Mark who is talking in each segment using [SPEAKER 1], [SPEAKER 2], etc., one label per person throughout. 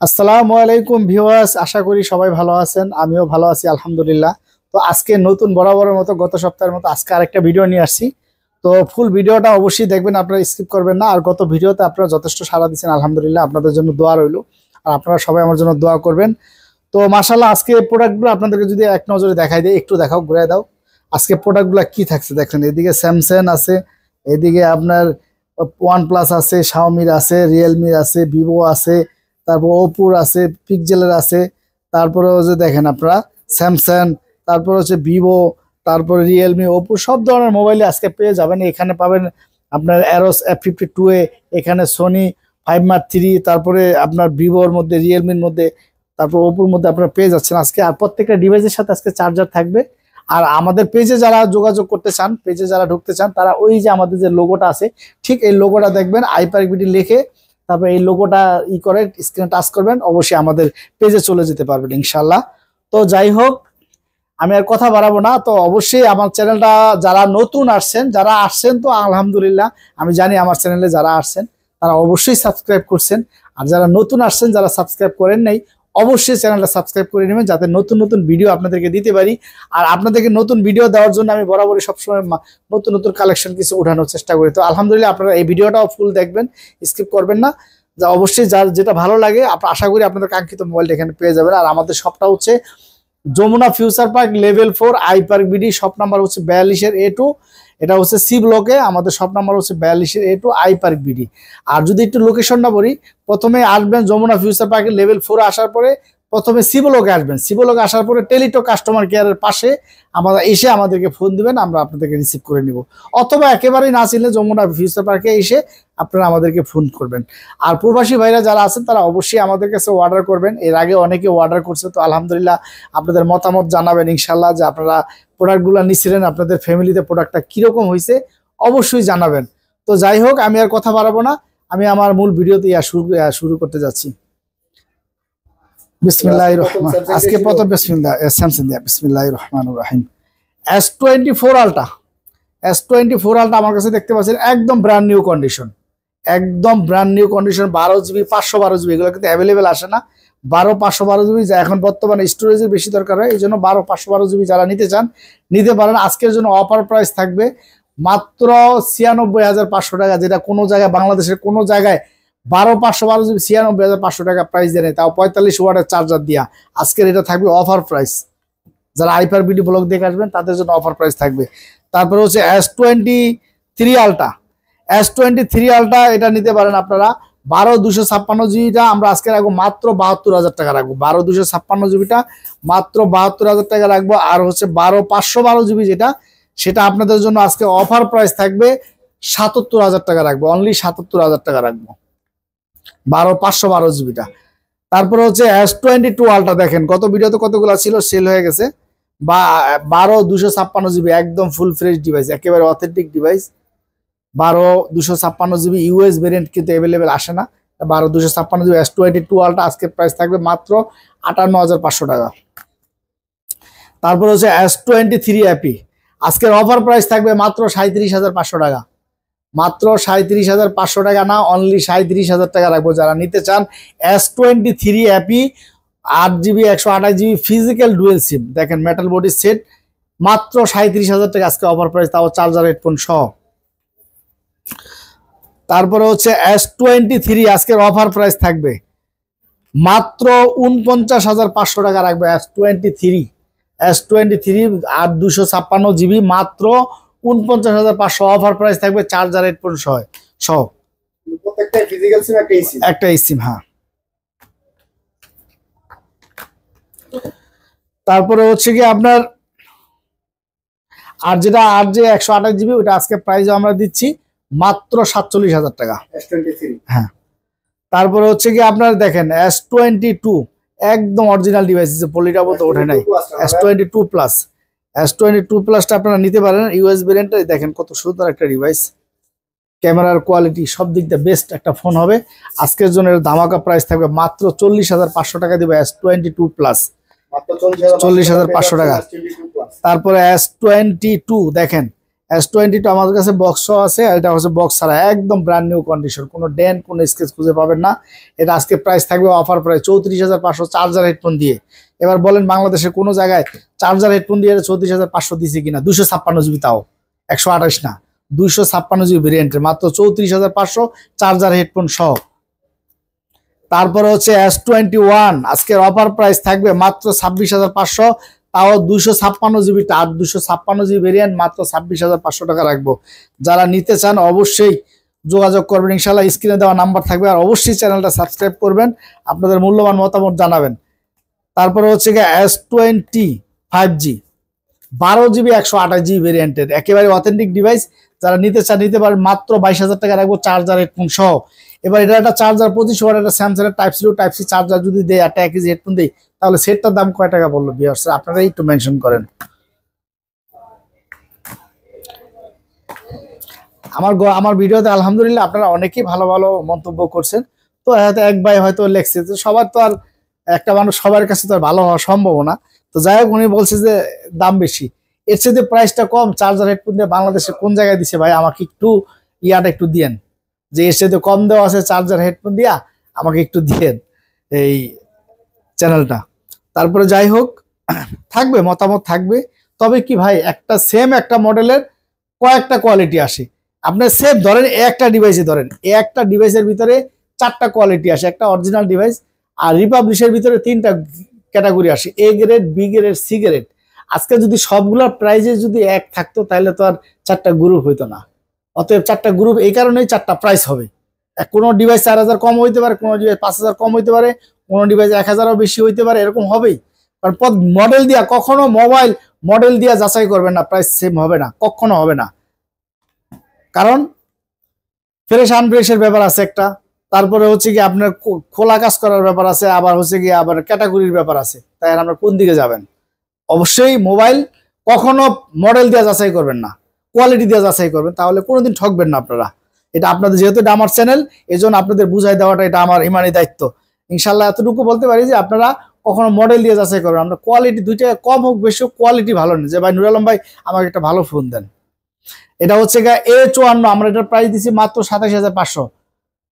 [SPEAKER 1] আসসালামু আলাইকুম ভিউয়ার্স, আশা করি সবাই ভালো আছেন। আমিও ভালো আছি আলহামদুলিল্লাহ। তো আজকে নতুন বরাবরের মতো গত সপ্তাহের মতো আজকে আরেকটা ভিডিও নিয়ে আসছি। তো ফুল ভিডিওটা অবশ্যই দেখবেন, আপনারা স্কিপ করবেন না। আর গত ভিডিওতে আপনারা যথেষ্ট সাড়া দিচ্ছেন আলহামদুলিল্লাহ, আপনাদের জন্য দোয়া রইল। আর আপনারা সবাই আমার জন্য দোয়া করবেন। তো মাশাআল্লাহ, আজকে প্রোডাক্টগুলো আপনাদেরকে যদি এক নজরে দেখাই দেয়, একটু দেখাও, ঘুরে দাও। আজকে প্রোডাক্টগুলো কি থাকছে দেখেন। এদিকে স্যামসাং আছে, এদিকে আপনার ওয়ানপ্লাস আছে, শাওমির আছে, রিয়েলমির আছে, ভিভো আছে, তারপর ওপোর আছে, পিক্সেলের আছে, তারপরে হচ্ছে দেখেন আপনারা স্যামসাং, তারপর হচ্ছে ভিভো, তারপরে রিয়েলমি, ওপো, সব ধরনের মোবাইলে আজকে পেয়ে যাবেন। এখানে পাবেন আপনার অ্যারোস F52 এখানে সোনি 5 Mark III, তারপরে আপনার ভিভোর মধ্যে, রিয়েলমির মধ্যে, তারপর ওপোর মধ্যে আপনারা পেয়ে যাচ্ছেন আজকে। আর প্রত্যেকটা ডিভাইসের সাথে আজকে চার্জার থাকবে। আর আমাদের পেজে যারা যোগাযোগ করতে চান, পেজে যারা ঢুকতে চান, তারা ওই যে আমাদের যে লোগোটা আছে, ঠিক এই লোগোটা দেখবেন, আইপারক বিডি লিখে, তারপর এই লোগোটা করে স্ক্রিনে টাচ করবেন, অবশ্যই আমাদের পেজে চলে যেতে পারবেন ইনশাল্লাহ। তো যাই হোক, আমি আর কথা বাড়াবো না। তো অবশ্যই আমার চ্যানেলটা যারা নতুন আসছেন, যারা আসছেন তো আলহামদুলিল্লাহ, আমি জানি আমার চ্যানেলে যারা আসছেন তারা অবশ্যই সাবস্ক্রাইব করছেন। আর যারা নতুন আসছেন, যারা সাবস্ক্রাইব করেন নাই, অবশ্যই চ্যানেলটা সাবস্ক্রাইব করে নেবেন, যাতে নতুন নতুন ভিডিও আপনাদেরকে দিতে পারি। আর আপনাদেরকে নতুন ভিডিও দেওয়ার জন্য আমি বরাবরই সবসময় নতুন নতুন কালেকশন কিছু উঠানোর চেষ্টা করি। তো আলহামদুলিল্লাহ, আপনারা এই ভিডিওটাও ফুল দেখবেন, স্কিপ করবেন না। যা অবশ্যই যার যেটা ভালো লাগে, আশা করি আপনাদের কাঙ্ক্ষিত মোবাইলটা এখানে পেয়ে যাবেন। আর আমাদের শপটা হচ্ছে Jamuna future park level 4 i park BD, shop number হচ্ছে 42A2। এটা হচ্ছে সি ব্লকে, আমাদের শপ নাম্বার হচ্ছে 42A2 আইপার্ক বিডি। আর যদি একটু লোকেশনটা বলি, প্রথমে আসবেন যমুনা ফিউচার পার্কের লেভেল 4 আসার পরে প্রথমে সি ব্লকে আসবেন। সি ব্লকে আসার পরে টেলিটক কাস্টমার কেয়ারের পাশে এসে আমাদেরকে ফোন দিবেন, আমরা আপনাদেরকে রিসিভ করে নিব। অথবা একেবারেই না চিনলে যমুনা ফিউচার পার্কে এসে আপনারা আমাদেরকে ফোন করবেন। আর প্রবাসী ভাইরা যারা আছেন তারা অবশ্যই আমাদের কাছে অর্ডার করবেন। এর আগে অনেকে অর্ডার করছে, তো আলহামদুলিল্লাহ আপনাদের মতামত জানাবেন ইনশাল্লাহ, যে আপনারা প্রোডাক্টগুলো নিছিলেন, আপনাদের ফ্যামিলিতে প্রোডাক্টটা কিরকম হয়েছে অবশ্যই জানাবেন। তো যাই হোক, আমি আর কথা বাড়াবো না, আমি আমার মূল ভিডিওতে শুরু করতে যাচ্ছি। বিসমিল্লাহির রহমান, আজকে প্রথম স্যামসাং দিয়া বিসমিল্লাহির রহমানির রহিম। S24 আলট্রা, S24 আলট্রা আমার কাছে দেখতে পাচ্ছেন একদম ব্র্যান্ড নিউ কন্ডিশন, একদম brand new condition. 12GB 512GB এগুলো কিন্তু অ্যাভেলেবেল আসে না। 12 512GB যা এখন বর্তমানে স্টোরেজের বেশি দরকার হয়, এই জন্য 12 512GB যারা নিতে চান নিতে পারেন। আজকের জন্য অফার প্রাইস থাকবে মাত্র 96,500 টাকা, যেটা কোনো জায়গায়, বাংলাদেশের কোনো জায়গায় 12 512GB 96,500 টাকা প্রাইস দেয়, তাও 45 ওয়াটের চার্জার দিয়া। আজকের এটা থাকবে অফার প্রাইস। যারা আইপার বিডি ব্লগ দেখে আসবেন তাদের জন্য অফার প্রাইস থাকবে। তারপরে হচ্ছে S23 আলট্রা, S23 আলট্রা এটা নিতে পারেন আপনারা। 12 256GBটা আমরা আজকে রাখবো মাত্র 72,000 টাকা রাখবো। 12 256GBটা মাত্র 72,000 টাকা রাখবো। আর হচ্ছে 12 512GB যেটা, সেটা আপনাদের জন্য আজকে অফার প্রাইস থাকবে 77,000 টাকা রাখবো, অনলি 77,000 টাকা রাখবো 12 512GBটা। তারপরে হচ্ছে S22 আলট্রা, দেখেন গত ভিডিওতে কতগুলো ছিল, সেল হয়ে গেছে। 12 256GB একদম ফুল ফ্রেশ ডিভাইস, একেবারে authentic device. 12 256GB US variant কিন্তু অ্যাভেলেবেল আসে না। 12 256GB S22 আলট্রা আজকে প্রাইস থাকবে মাত্র 58,500 টাকা। তারপর হচ্ছে S23 অ্যাপি, আজকের অফার প্রাইস থাকবে মাত্র 37,500 টাকা, মাত্র 37,500 টাকা না, অনলি 37,000 টাকা রাখবো। যারা নিতে চান S23 Appy 8GB 128GB physical dual সিম, দেখেন মেটাল বডি সেট, মাত্র 37,000 টাকা আজকে অফার প্রাইস, তাও চার্জার হেডফোন সহ। তারপরে হচ্ছে S23 আজকের অফার প্রাইস থাকবে মাত্র 49,500 টাকা রাখবে। S23 আর 256GB মাত্র 49,500 অফার প্রাইস থাকবে, চার্জার হেডফোন সহ।
[SPEAKER 2] প্রত্যেকটা ফিজিক্যাল সিম
[SPEAKER 1] একটা সিম, হ্যাঁ। তারপরে হচ্ছে কি আপনার আর যেটা 128GB ওটা আজকে প্রাইস আমরা দিচ্ছি মাত্র 47,000 টাকা। হ্যাঁ। তারপরে হচ্ছে কি আপনার দেখেন S22 একদম অরিজিনাল ডিভাইস, পলিটা বলতে ওঠে নাই। S22 প্লাস, S22 প্লাসটা আপনারা নিতে পারেন, ইউএস ভেরিয়েন্টটা। দেখেন কত সুন্দর একটা ডিভাইস, ক্যামেরার কোয়ালিটি সব দিক দিয়ে বেস্ট একটা ফোন হবে। আজকের জন্য এর ধামাকা প্রাইস থাকবে মাত্র 40,500 টাকা দিবে S22 প্লাস, 40,500 টাকা। তারপরে S22 দেখেন S22 আমাদের কাছে বক্স আছে, এটা হচ্ছে বক্স ছাড়া একদম ব্র্যান্ড নিউ কন্ডিশন, কোনো ডেন্ট কোনো স্কেচ খুঁজে পাবেন না। এটা আজকে প্রাইস থাকবে অফার প্রাইস 34,500 চার্জার হেডফোন দিয়ে। এবার বলেন বাংলাদেশের কোনো জায়গায় চার্জার হেডফোন দিয়ে 34,500 দিছে কিনা? 256 জিবি, তাও 128 না, 256 জিবি ভেরিয়েন্টের মাত্র 34,500 চার্জার হেডফোন সহ। তারপরে হচ্ছে S21 আজকের অফার প্রাইস থাকবে মাত্র 26,500, তাও 256 জিবি, আর 256 জিবি ভেরিয়েন্ট মাত্র 26,500 টাকা রাখবো। যারা নিতে চান অবশ্যই যোগাযোগ করবেন, ইনশাল্লাহ স্ক্রিনে দেওয়া নাম্বার থাকবে। আর অবশ্যই চ্যানেলটা সাবস্ক্রাইব করবেন, আপনাদের মূল্যবান মতামত জানাবেন। তারপরে হচ্ছে গিয়ে S20 5G 12 জিবি 128 জিবি ভেরিয়েন্টের একেবারে অথেন্টিক ডিভাইস। যারা নিতে চান নিতে পারেন, মাত্র 22,000 টাকা রাখবো চার্জার হেডফোন সহ। এবার এটা একটা চার্জার 25 ওয়াট, একটা স্যামসাং এর type C type C charger যদি দেয়, একটা 1 কেজি হেডফোন দেয়, তাহলে সেটটার দাম কয় টাকা বললো ভিউয়ার্স? আপনারাই একটু মেনশন করেন। আমার ভিডিওতে আলহামদুলিল্লাহ আপনারা অনেকেই ভালো ভালো মন্তব্য করছেন। তো হয়তো এক ভাই হয়তো লেখছে, তো সবার তো আর একটা মানুষ সবার কাছে তো আর ভালো হওয়া সম্ভব না। তো যাই হোক, উনি বলছে যে দাম বেশি, এর সাথে প্রাইসটা কম চার্জার হেডফোন দিয়ে বাংলাদেশে কোন জায়গায় দিছে ভাই? আমাকে একটু ইয়াটা একটু দিয়েন, যে এর সাথে কম দেওয়া আছে চার্জার হেডফোন দিয়া, আমাকে একটু দিয়েন এই চ্যানেলটা। তারপরে যাই হোক, থাকবে মতামত থাকবে। তবে কি ভাই, একটা সেম একটা মডেলের কয়েকটা কোয়ালিটি আসে। আপনার সেম ধরেন একটা ডিভাইসে, ধরেন একটা ডিভাইসের ভিতরে 4টা কোয়ালিটি আসে, একটা অরিজিনাল ডিভাইস। আর রিপাবলিশের ভিতরে 3টা ক্যাটাগরি আসে, A grade, B grade, C grade. আজকে যদি সবগুলোর প্রাইজে যদি এক থাকতো, তাহলে তো আর 4টা গ্রুপ হইতো না। অতএব 4টা গ্রুপ, এই কারণেই 4টা প্রাইস হবে। কোনো ডিভাইস 4,000 কম হইতে পারে, কোনো ডিভাইস 5,000 কম হইতে পারে, কোনো ডিভাইস 1,000ও বেশি হইতে পারে, এরকম হবেই। কারণ মডেল দিয়া কখনো মোবাইল মডেল দিয়া যাচাই করবেন না, প্রাইস সেম হবে না, কখনো হবে না। কারণ ফ্রেশ আনফ্রেশের ব্যাপার আছে একটা, তারপরে হচ্ছে কি আপনার খোলা কাজ করার ব্যাপার আছে, আবার হচ্ছে কি আবার ক্যাটাগরির ব্যাপার আছে। তাই আমরা কোন দিকে যাবেন? অবশ্যই মোবাইল কখনো মডেল দিয়ে যাচাই করবেন না, কোয়ালিটি দিয়ে যাচাই করবেন, তাহলে কোনোদিন ঠকবেন না আপনারা। এটা আপনাদের, যেহেতু এটা আমার চ্যানেল, এই জন্য আপনাদের বুঝাই দেওয়াটা এটা আমার ইমানি দায়িত্ব। ইনশাল্লাহ এতটুকু বলতে পারি যে আপনারা কখনো মডেল দিয়ে যাচাই করবেন। আমরা কোয়ালিটি 2টা কম হোক বেশি হোক, কোয়ালিটি ভালো নেই, যে ভাই নুর আলম ভাই আমাকে একটা ভালো ফোন দেন। এটা হচ্ছে A54, আমরা এটার প্রাইস দিচ্ছি মাত্র 27,500।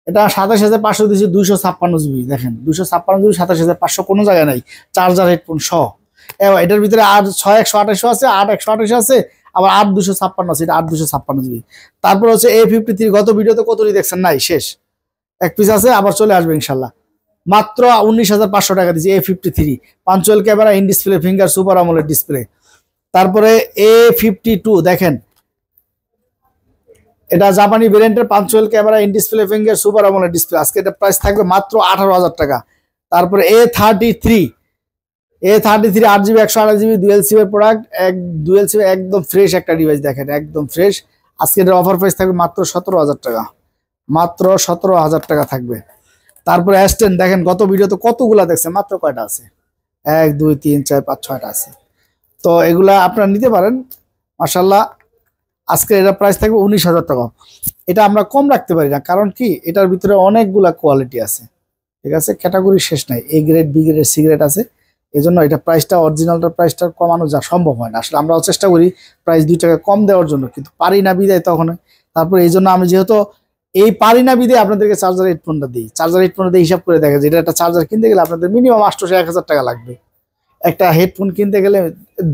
[SPEAKER 1] এটা 27,500 দিচ্ছি, 256 জিবি। দেখেন 256 জিবি, 27,500, কোনো জায়গায় নাই, চার্জার হেডফোন সহ। এটার ভিতরে আর 6 128 আছে, 8 128 আছে, আবার 8 256 আছে, এটা 8 256 জিবি। তারপর হচ্ছে A53, গত ভিডিওতে কতটি দেখছেন? নাই, শেষ, এক পিস আছে, আবার চলে আসবে ইনশাল্লাহ। মাত্র 19,500 টাকা দিচ্ছি A53, punch hole camera, in display, finger, super AMOLED display. তারপরে A52 দেখেন, এটা জাপানি ভেরিয়েন্টের, punch hole camera, in display, finger, super AMOLED display. আজকে এটা প্রাইস থাকবে মাত্র 18,000 টাকা। তারপরে A33 8 জিবি 128 জিবি ডুয়েল সিমের প্রোডাক্ট, ডুয়েল সিম, একদম ফ্রেশ একটা ডিভাইস, দেখেন একদম ফ্রেশ। আজকে এটার অফার প্রাইস থাকবে মাত্র 17,000 টাকা, মাত্র 17,000 টাকা থাকবে। তারপরে S10 দেখেন, গত ভিডিওতে কতগুলা দেখছেন, মাত্র কয়টা আছে? 1 2 3 4 5 6টা আছে। তো এগুলা আপনারা নিতে পারেন মাশাআল্লাহ। আজকে এটা প্রাইস থাকবে 19,000 টাকা। এটা আমরা কম রাখতে পারি না, কারণ কি এটার ভিতরে অনেকগুলা কোয়ালিটি আছে, ঠিক আছে, ক্যাটাগরি শেষ নাই, A grade, B grade, C grade আছে। এই জন্য এটা প্রাইসটা, অরিজিনালটার প্রাইসটা কমানো যা সম্ভব হয় না। আসলে আমরাও চেষ্টা করি প্রাইস 2 টাকা কম দেওয়ার জন্য, কিন্তু পারি না বিদায় তখন। তারপরে এই জন্য আমি যেহেতু এই পারি না বিদায় আপনাদেরকে চার্জার হেডফোনটা দিই। চার্জার হেডফোনটা দিয়ে হিসাব করে দেখা যায়, এটা একটা চার্জার কিনতে গেলে আপনাদের মিনিমাম 800 1,000 টাকা লাগবে। একটা হেডফোন কিনতে গেলে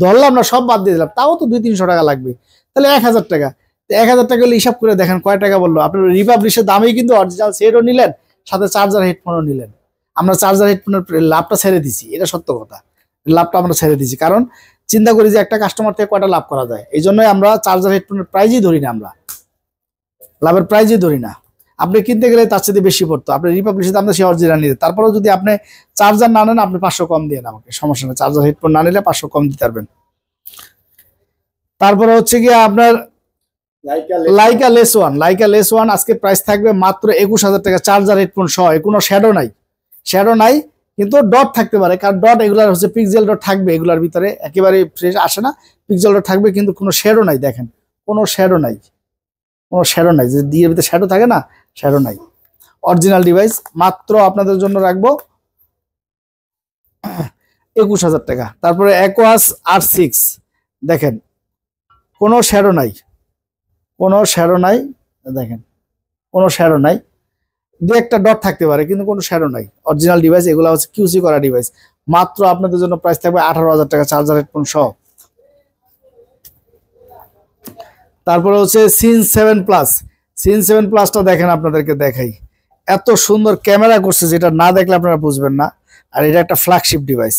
[SPEAKER 1] ধরলাম না, সব বাদ দিয়ে দিলাম, তাও তো 200-300 টাকা লাগবে, তাহলে 1,000 টাকা। 1,000 টাকা হলে হিসাব করে দেখেন কয় টাকা বললো। আপনার রিপাবলিশের দামেই কিন্তু অরিজিনাল সেটও নিলেন, সাথে চার্জার হেডফোনও নিলেন। আমরা চার্জার হেডফোনের লাভটা ছেড়ে দিছি, এটা সত্য কথা, লাভটা আমরা ছেড়ে দিছি, কারণ চিন্তা করি যে একটা কাস্টমার থেকে কয়টা লাভ করা যায়। এই জন্যই আমরা চার্জার হেডফোনের প্রাইজই ধরি না, আমরা লাভের প্রাইজই ধরি না। আপনি কিনতে গেলে তার সাথে বেশি পড়তো, আপনি রিপাবলিশের দাম সে অরিজিনাল নিতে, তারপরেও যদি আপনি চার্জার না নেন, আপনি 500 কম দিয়ে আমাকে, সমস্যা নেই, চার্জার হেডফোন না নিলে 500 কম দিতে পারবেন। তারপরে হচ্ছে গিয়ে আপনার লাইকা লেস ওয়ান আজকে প্রাইস থাকবে মাত্র 21,000 টাকা, চার্জার হেডফোন সহ। কোনো শ্যাডো নাই, শ্যাডো নাই, কিন্তু ডট থাকতে পারে, কারণ ডট এগুলার হচ্ছে পিক্সেল ডট থাকবে, এগুলার ভিতরে একেবারে ফ্রেশ আসে না, পিক্সেল ডট থাকবে, কিন্তু কোনো শ্যাডো নাই। দেখেন কোনো শ্যাডো নাই, কোনো শ্যাডো নাই, যে দিয়ে ভিতরে শ্যাডো থাকে না, শ্যাডো নাই, অরিজিনাল ডিভাইস। মাত্র আপনাদের জন্য রাখবো 21,000 টাকা। তারপরে অ্যাকোয়াস R6 দেখেন, কোনো শ্যাডো নাই, কোনো শ্যাডো নাই, দেখেন কোনো শ্যাডো নাই, দু একটা ডট থাকতে পারে কিন্তু কোনো শ্যাডো নাই। অরিজিনাল ডিভাইস, এগুলো হচ্ছে কিউসি করা ডিভাইস। মাত্র আপনাদের জন্য প্রাইস থাকবে 18,000 টাকা চার্জার হেডফোন সহ। তারপরে হচ্ছে সিন 7 প্লাস। সিন 7 প্লাসটা দেখেন, আপনাদেরকে দেখাই, এত সুন্দর ক্যামেরা করছে যেটা না দেখলে আপনারা বুঝবেন না। আর এটা একটা ফ্ল্যাগশিপ ডিভাইস।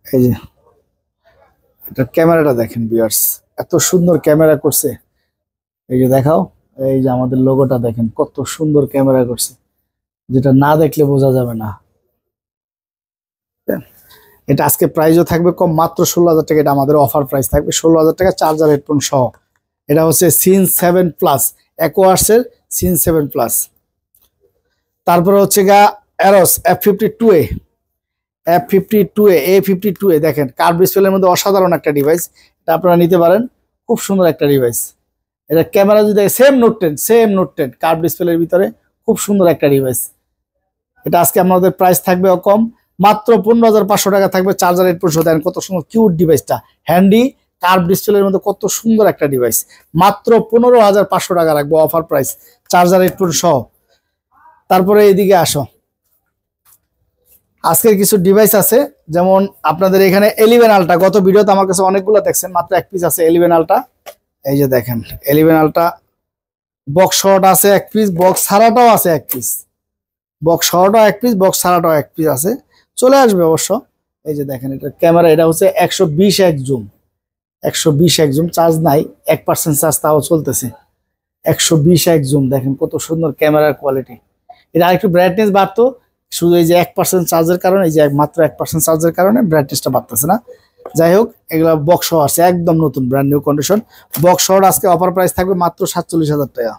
[SPEAKER 1] এই যে এটা ক্যামেরাটা দেখেন ভিউয়ার্স, এত সুন্দর ক্যামেরা করছে। এই যে দেখাও, এই যে আমাদের লোগোটা দেখেন কত সুন্দর ক্যামেরা করছে, যেটা না দেখলে বোঝা যাবে না। এটা আজকে প্রাইসও থাকবে কম, মাত্র 16,000 টাকা। এটা আমাদের অফার প্রাইস থাকবে 16,000 টাকা চার্জার হেডফোন সহ। এটা হচ্ছে সিন 7 প্লাস, অ্যাকোয়ার্সের সিন 7 প্লাস। তারপরে হচ্ছে অ্যারোস F52A, F52A, A52A দেখেন কার্ভ ডিসপ্লের মধ্যে অসাধারণ একটা ডিভাইস। এটা আপনারা নিতে পারেন, খুব সুন্দর একটা ডিভাইস। এটা ক্যামেরা যদি সেম নোট 10 কার্ভ ডিসপ্লের ভিতরে, খুব সুন্দর একটা ডিভাইস। এটা আজকে আমাদের প্রাইস থাকবে কম, মাত্র 15,500 টাকা থাকবে চার্জার হেডফোন সহ। দেন কত সুন্দর কিউট ডিভাইসটা, হ্যান্ডি কার্ভ ডিসপ্লের মধ্যে কত সুন্দর একটা ডিভাইস। মাত্র 15,500 টাকা রাখবো অফার প্রাইস চার্জার হেডফোন সহ। তারপরে এইদিকে আসো, আজকের কিছু ডিভাইস আছে, যেমন আপনাদের এখানে 11 আলট্রা। গত ভিডিওতে আমার কাছে অনেকগুলো দেখছেন, মাত্র এক পিস আছে 11 আলট্রা। এই যে দেখেন 11 আলট্রা বক্স শর্ট আছে এক পিস, বক্স ছাড়াটাও আছে এক পিস, বক্স শর্টও এক পিস, বক্স ছাড়াটাও এক পিস আছে, চলে আসবে অবশ্য। এই যে দেখেন এটা ক্যামেরা, এটা হচ্ছে 120 এক জুম, 120 এক জুম, চার্জ নাই, 1% চার্জ তাও চলতেছে। 120 এক জুম, দেখেন কত সুন্দর ক্যামেরার কোয়ালিটি। এটা আরেকটু ব্রাইটনেস বাড়তো, শুধু এই যে 1% চার্জের কারণে, এই যে মাত্র 1% চার্জের কারণে ব্রাইটনেসটা বাড়তেছে না। যাই হোক, এগুলা বক্স শর্ট আছে, একদম নতুন brand new condition box short. আজকে অফার প্রাইস থাকবে মাত্র 47,000 টাকা,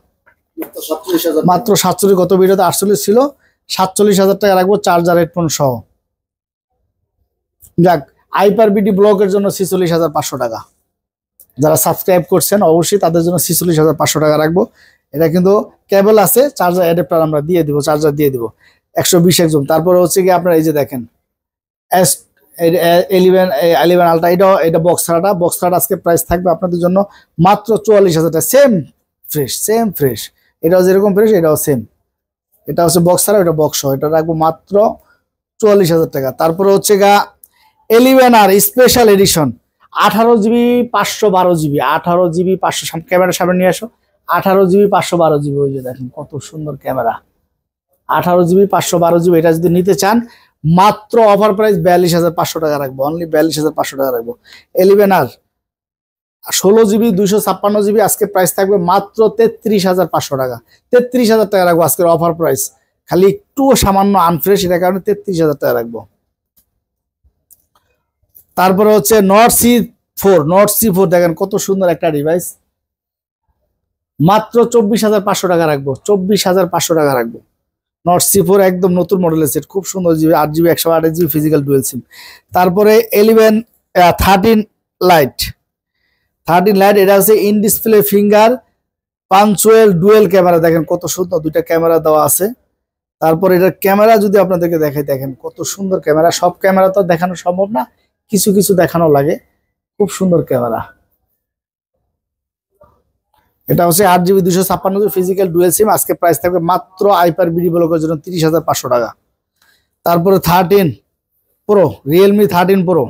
[SPEAKER 1] মাত্র 47। গত ভিডিওতে 48 ছিল, 47,000 টাকা রাখবো চার্জার হেডফোন সহ। যাক, আইপার বিডি ব্লকের জন্য 46,500 টাকা। যারা সাবস্ক্রাইব করছেন অবশ্যই তাদের জন্য 46,500 টাকা রাখবো। এটা কিন্তু কেবল আছে, চার্জার অ্যাডাপ্টার আমরা দিয়ে দিব, চার্জার দিয়ে দিব, 120 এক জুম। তারপরে হচ্ছে কি আপনার এই যে দেখেন S11 আলট্রা, এটা বক্স ছাড়াটা আজকে প্রাইস থাকবে আপনাদের জন্য মাত্র 44,000 টাকা। সেম ফ্রেশ, এটাও যেরকম ফ্রেশ এটাও সেম। এটা হচ্ছে বক্স ছাড়া, এটা বক্স, এটা রাখবো মাত্র 44,000 টাকা। তারপরে হচ্ছে 11R special edition 18GB 512GB, 18GB 500, ক্যামেরার সামনে নিয়ে আসো, 18GB 512GB। ওই যে দেখেন কত সুন্দর ক্যামেরা, 18GB 512GB। এটা যদি নিতে চান মাত্র অফার প্রাইস 42,500 টাকা রাখবো, অনলি 42,500 টাকা রাখবো। 11R 16GB 256GB আজকে প্রাইস থাকবে মাত্র 33,500 টাকা, 33,000 টাকা রাখবো আজকের অফার প্রাইস। খালি একটু সামান্য আনফ্রেশ, এটার কারণে 33,000 টাকা রাখবো। তারপরে হচ্ছে নট সি4 দেখেন কত সুন্দর একটা ডিভাইস, মাত্র 24,500 টাকা রাখবো, 24,500 টাকা রাখবো। নট সি4 একদম নতুন মডেলের সেট, খুব সুন্দর, 8GB 128GB ফিজিক্যাল ডুয়েল সিম। তারপরে 13 লাইট, এটা হচ্ছে in display finger punctual dual camera. দেখেন কত সুন্দর, দুইটা ক্যামেরা দেওয়া আছে। তারপর এটার ক্যামেরা যদি আপনাদেরকে দেখাই, দেখেন কত সুন্দর ক্যামেরা। সব ক্যামেরা তো দেখানো সম্ভব না, কিছু কিছু দেখানো লাগে, খুব সুন্দর ক্যামেরা। এটা হচ্ছে 8GB 256GB ফিজিক্যাল ডুয়েল সিম। আজকে প্রাইস থাকবে মাত্র আইপার বিডি ব্লকের জন্য 30,500 টাকা। তারপরে 13 প্রো, রিয়েলমি 13 প্রো,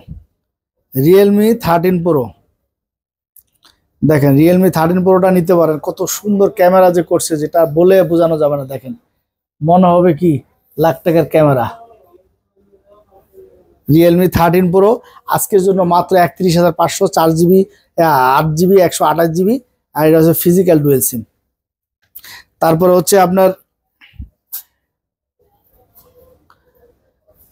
[SPEAKER 1] দেখেন রিয়েলমি 13 প্রোটা নিতে পারেন, কত সুন্দর ক্যামেরা যে করছে, যেটা বলে বোঝানো যাবে না। দেখেন মনে হবে কি লাখ টাকার ক্যামেরা। রিয়েলমি 13 প্রো আজকের জন্য মাত্র 31,500, 4GB 8GB 128GB, আর এটা হচ্ছে ফিজিক্যাল ডুয়েল সিম। তারপরে হচ্ছে আপনার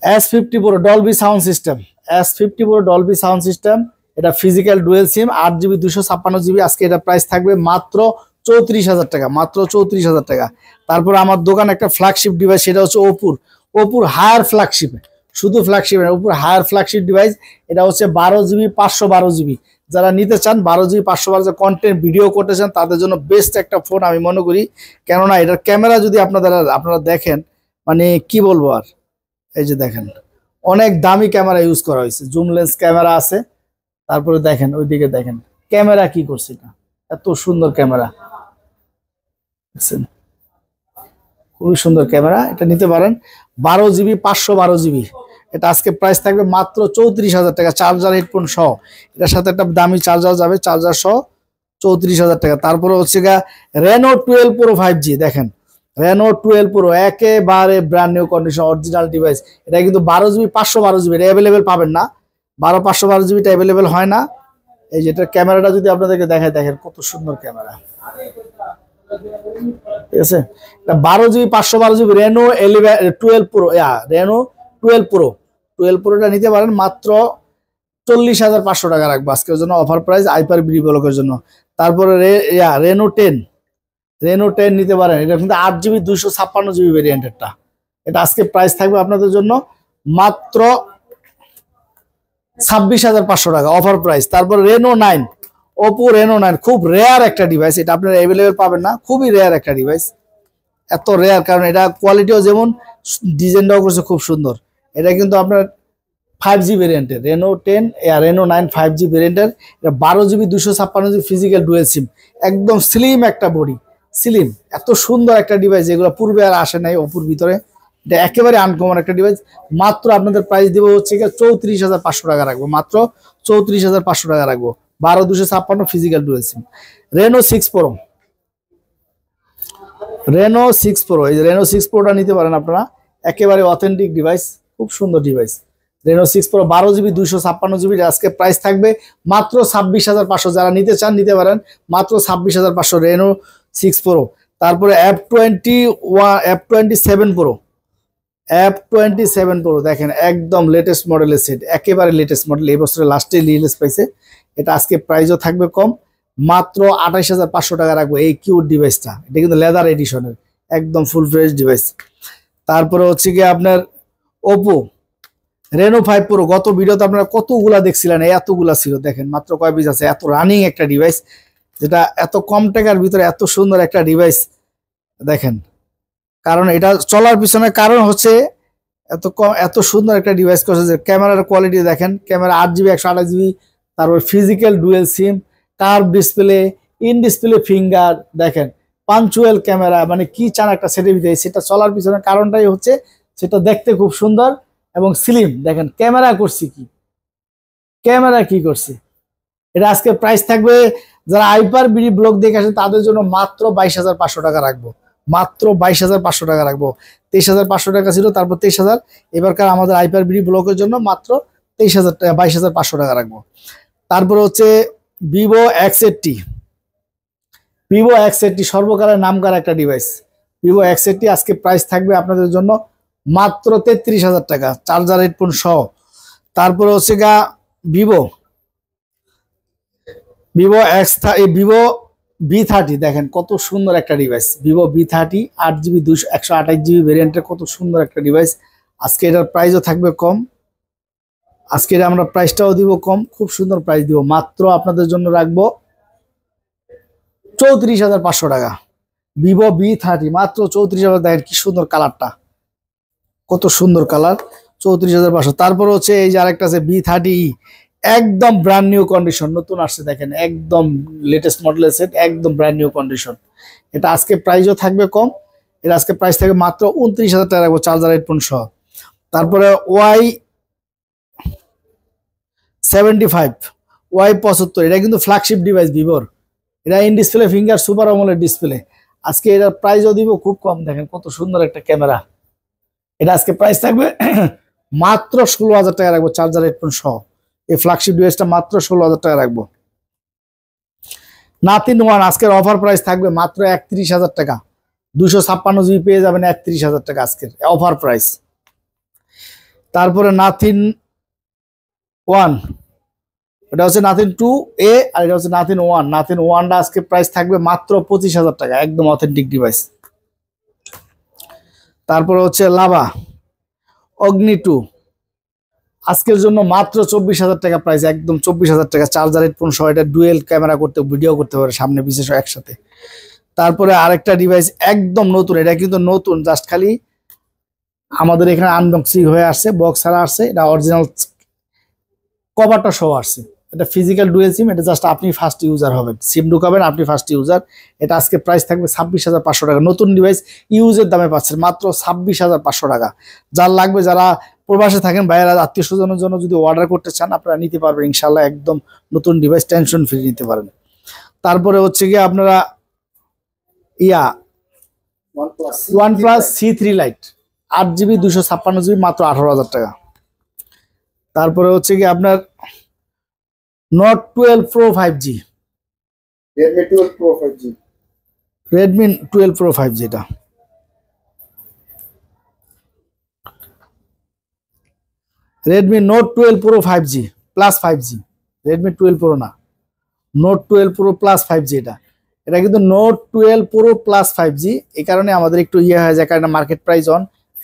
[SPEAKER 1] S50 pro Dolby sound system, S50 pro Dolby sound system, এটা ফিজিক্যাল ডুয়েল সিম, 8GB 256GB। আজকে এটা প্রাইস থাকবে মাত্র 34,000 টাকা, মাত্র 34,000 টাকা। তারপর আমার দোকান একটা ফ্ল্যাগশিপ ডিভাইস, সেটা হচ্ছে ওপুর হায়ার ফ্ল্যাগশিপ, শুধু ফ্ল্যাগশিপ ওপুর হায়ার ফ্ল্যাগশিপ ডিভাইস। এটা হচ্ছে 12GB 512GB। যারা নিতে চান 12GB 512 কন্টেন্ট ভিডিও করতে চান, তাদের জন্য বেস্ট একটা ফোন আমি মনে করি। কেননা এটার ক্যামেরা যদি আপনারা দেখেন, মানে কি বলবো আর, এই যে দেখেন অনেক দামি ক্যামেরা ইউজ করা হয়েছে, জুম লেন্স ক্যামেরা আছে। তারপরে দেখেন ওইদিকে দেখেন ক্যামেরা কি করছে, এটা এত সুন্দর ক্যামেরা, দেখছেন খুবই সুন্দর ক্যামেরা। এটা নিতে পারেন 12GB 512GB। এটা আজকে প্রাইস থাকবে মাত্র 34,000 টাকা, চার্জার হেডফোন সহ। এটার সাথে একটা দামি চার্জার যাবে, চার্জার সহ 34,000 টাকা। তারপরে হচ্ছে গা রেনো 12 প্রো 5G, দেখেন রেনো 12 প্রো একেবারে brand new condition original device. এটা কিন্তু 12GB 512GB এটা অ্যাভেলেবেল পাবেন না, 512GB টা অ্যাভেলেবেল হয় না। এই যেটা ক্যামেরাটা যদি আপনাদেরকে দেখায়, দেখেন কত সুন্দর ক্যামেরা, ঠিক আছে। 12GB 512GB Reno 12 pro, Reno 12 pro 12 প্রোটা নিতে পারেন মাত্র 40,500 টাকা রাখবো আজকের জন্য অফার প্রাইস আইপার বিডি ব্লকের জন্য। তারপরে রেনো 10 নিতে পারেন, এটা কিন্তু 8GB 256GB ভেরিয়েন্টেরটা। এটা আজকে প্রাইস থাকবে আপনাদের জন্য মাত্র 26,500 টাকা অফার প্রাইস। তারপর রেনো 9, ওপো রেনো 9 খুব রেয়ার একটা ডিভাইস, এটা আপনারা অ্যাভেলেবেল পাবেন না, খুবই রেয়ার একটা ডিভাইস। এত রেয়ার কারণ এটা কোয়ালিটিও যেমন, ডিজাইনটাও করছে খুব সুন্দর। এটা কিন্তু আপনার 5G ভেরিয়েন্টের রেনো 10 রেনো 9 5G ভেরিয়েন্টের। এটা 12GB 256GB ফিজিক্যাল ডুয়েল সিম, একদম স্লিম একটা বডি, স্লিম এত সুন্দর একটা ডিভাইস যেগুলো পূর্বে আর আসে নাই ওপোর ভিতরে। এটা একেবারে আনকমন একটা ডিভাইস। মাত্র আপনাদের প্রাইস দেবো হচ্ছে 34,500 টাকা রাখবো, মাত্র 34,500 টাকা রাখবো, 12/256 ফিজিক্যাল ডুয়েল সিম। রেনো 6 প্রো, রেনো 6 প্রো, এই যে রেনো 6 প্রোটা নিতে পারেন আপনারা, একেবারে অথেন্টিক ডিভাইস, খুব সুন্দর device. Reno 6 pro 12GB 256GB আজকে প্রাইস থাকবে মাত্র 26,500। যারা নিতে চান নিতে পারেন মাত্র 26,500 রেনো 6 প্রো। তারপরে F27 প্রো, F27 প্রো দেখেন একদম লেটেস্ট মডেলের সেট, একেবারে লেটেস্ট মডেল, এই বছরের লাস্টে রিলিজ পাইছে। এটা আজকে প্রাইসও থাকবে কম, মাত্র 28,500 টাকা রাখবো এই কিউট ডিভাইসটা। এটা কিন্তু লেদার এডিশনের একদম ফুল ফ্রেশ ডিভাইস। তারপরে হচ্ছে কি আপনার ওপো রেনো 5 প্রো, গত ভিডিওতে আপনারা কতগুলা দেখছিলেন, এতগুলা ছিল, দেখেন মাত্র কয় পিস আছে। এত রানিং একটা ডিভাইস, যেটা এত কম টাকার ভিতরে এত সুন্দর একটা ডিভাইস দেখেন। কারণ এটা চলার পিছনে কারণ হচ্ছে এত সুন্দর একটা ডিভাইস করছে যে ক্যামেরার কোয়ালিটি দেখেন, ক্যামেরা 8GB 128GB, তারপর physical dual SIM, curve display, in display finger, দেখেন পাঞ্চুয়াল ক্যামেরা, মানে কি চান একটা সেটের ভিতরে। সেটা চলার পিছনে কারণটাই হচ্ছে সেটা দেখতে খুব সুন্দর এবং স্লিম। দেখেন ক্যামেরা করছি কি, ক্যামেরা কি করছে। এটা আজকে প্রাইস থাকবে যারা আইপার বিডি ব্লগ দেখে আসেন তাদের জন্য মাত্র 22,500 টাকা রাখবো, মাত্র 22,500 টাকা রাখবো। 23,500 টাকা ছিল, তারপর 23,000। এবারকার আমাদের আইপার বিডি ব্লগের জন্য মাত্র 23,000 টাকা, 22,500 টাকা রাখবো। তারপরে হচ্ছে ভিভো X80, ভিভো X80 সর্বকালের নামকরা একটা ডিভাইস। ভিভো X80 আজকে প্রাইস থাকবে আপনাদের জন্য মাত্র 33,000 টাকা, চার্জার হেডফোন সহ। তারপরে হচ্ছে গা ভিভো ভিভো V30, দেখেন কত সুন্দর একটা device, Vivo V30 8GB 128GB ভেরিয়েন্টের, কত সুন্দর একটা ডিভাইস। আজকে এটার প্রাইসও থাকবে কম, আজকে আমরা প্রাইসটাও দিব কম, খুব সুন্দর প্রাইস দিব, মাত্র আপনাদের জন্য রাখবো 34,500 টাকা। ভিভো V30 মাত্র 34,000, দেখেন কি সুন্দর কালারটা, কত সুন্দর কালার, 34,500। তারপর হচ্ছে এই যে আরেকটা আছে V30E, একদম ব্র্যান্ড নিউ কন্ডিশন, নতুন আসছে, দেখেন একদম লেটেস্ট মডেলের সেট, একদম ব্র্যান্ড নিউ কন্ডিশন। এটা আজকে প্রাইসও থাকবে কম, এটা আজকে প্রাইস থাকবে মাত্র 29,000 টাকা রাখবো, চার্জার হেডফোন সহ। তারপরে Y75 এটা কিন্তু ফ্ল্যাগশিপ ডিভাইস ভিভোর, এটা in display finger super AMOLED display. আজকে এটার প্রাইসও দিব খুব কম, দেখেন কত সুন্দর একটা ক্যামেরা। এটা আজকে প্রাইস থাকবে মাত্র 16,000 টাকা রাখবো, চার্জার হেডফোন সহ। এই ফ্ল্যাগশিপ ডিভাইসটা মাত্র 16,000 টাকা রাখবো। নাথিং ওয়ান আজকের অফার প্রাইস থাকবে মাত্র 31,000 টাকা, 256GB পেয়ে যাবেন 31,000 টাকা আজকের অফার প্রাইস। তারপরে নাথিং ওয়ান, এটা হচ্ছে নাথিং 2A আর এটা হচ্ছে নাথিং ওয়ান। নাথিং ওয়ানটা আজকে প্রাইস থাকবে মাত্র 25,000 টাকা, একদম অথেন্টিক ডিভাইস। তারপরে হচ্ছে লাভা অগ্নি 2, আজকের জন্য মাত্র 24,000 টাকা প্রাইস, একদম 24,000 টাকা, চার্জার হেডফোন সহ। এটা ডুয়েল ক্যামেরা করতে, ভিডিও করতে পারে সামনে বিশেষ একসাথে। তারপরে আরেকটা ডিভাইস একদম নতুন, এটা কিন্তু নতুন, জাস্ট খালি আমাদের এখানে আনবক্সিং হয়ে আসছে, বক্স ছাড়া আসছে, এটা অরিজিনাল কভারটা সহ আসছে। এটা ফিজিক্যাল ডুয়েল সিম, এটা জাস্ট আপনি ফার্স্ট ইউজার হবেন, সিম ঢুকাবেন আপনি ফার্স্ট ইউজার। এটা আজকে প্রাইস থাকবে 26,500 টাকা। নতুন ডিভাইস ইউজের দামে পাচ্ছেন মাত্র 26,500 টাকা। যার লাগবে, যারা প্রবাসে থাকেন ভাইয়েরা, আত্মীয় স্বজনের জন্য যদি অর্ডার করতে চান আপনারা নিতে পারবেন ইনশাল্লাহ, একদম নতুন ডিভাইস, টেনশন ফ্রি নিতে পারেন। তারপরে হচ্ছে গিয়ে আপনারা OnePlus C3 Lite 8GB 256GB মাত্র 18,000 টাকা। তারপরে হচ্ছে কি আপনার Note 12 Pro 5G,
[SPEAKER 2] Redmi 12 Pro 5G,
[SPEAKER 1] Redmi 12 Pro 5G, এটা Redmi Note 12 Pro 5G plus 5G, Redmi 12 Pro না, Note 12 Pro প্লাস 5G। এটা কিন্তু Note 12 Pro প্লাস 5G। এই কারণে আমাদের একটু হয়ে যায়, কারণ মার্কেট প্রাইস অন,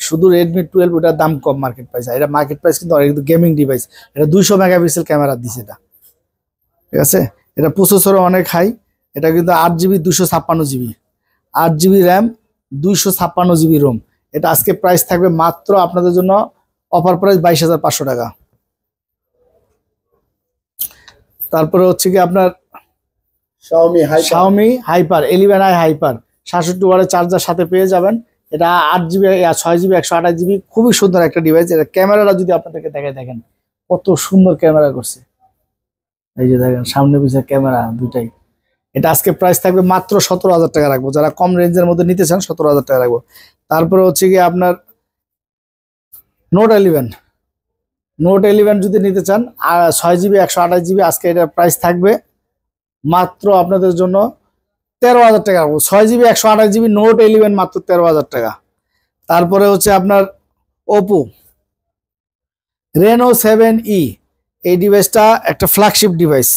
[SPEAKER 1] শুধু Redmi 12 ওটার দাম কম মার্কেট প্রাইস, এটা মার্কেট প্রাইস কিন্তু গেমিং ডিভাইস। এটা 200 মেগাপিক্সেল ক্যামেরা দিছে এটা, ঠিক আছে। এটা প্রসেসরও অনেক হাই, এটা কিন্তু 8GB 256GB, 8GB RAM, 256GB Rome. এটা আজকে প্রাইস থাকবে মাত্র আপনাদের জন্য অফার প্রাইস 22,500 টাকা। তারপরে হচ্ছে কি আপনার Xiaomi Hyper 11i Hyper 67 ওয়াটের চার্জার সাথে পেয়ে যাবেন। এটা 8GB 6GB 128GB, খুবই সুন্দর একটা ডিভাইস। এটা ক্যামেরাটা যদি আপনাদেরকে দেখেন কত সুন্দর ক্যামেরা করছে, এই যে দেখেন সামনে পিছনে ক্যামেরা দুটাই। এটা আজকে প্রাইস থাকবে মাত্র 17,000 টাকা রাখবো, যারা কম রেঞ্জের মধ্যে নিতে চান 17,000 টাকা রাখবো। তারপরে হচ্ছে কি আপনার Note 11 যদি নিতে চান 6GB 128GB, আজকে এটা প্রাইস থাকবে মাত্র আপনাদের জন্য 13,000 টাকা রাখবো। 6GB 128GB Note 11 মাত্র 13,000 টাকা। তারপরে হচ্ছে আপনার Oppo Reno 7E, এই ডিভাইসটা একটা ফ্ল্যাগশিপ ডিভাইস।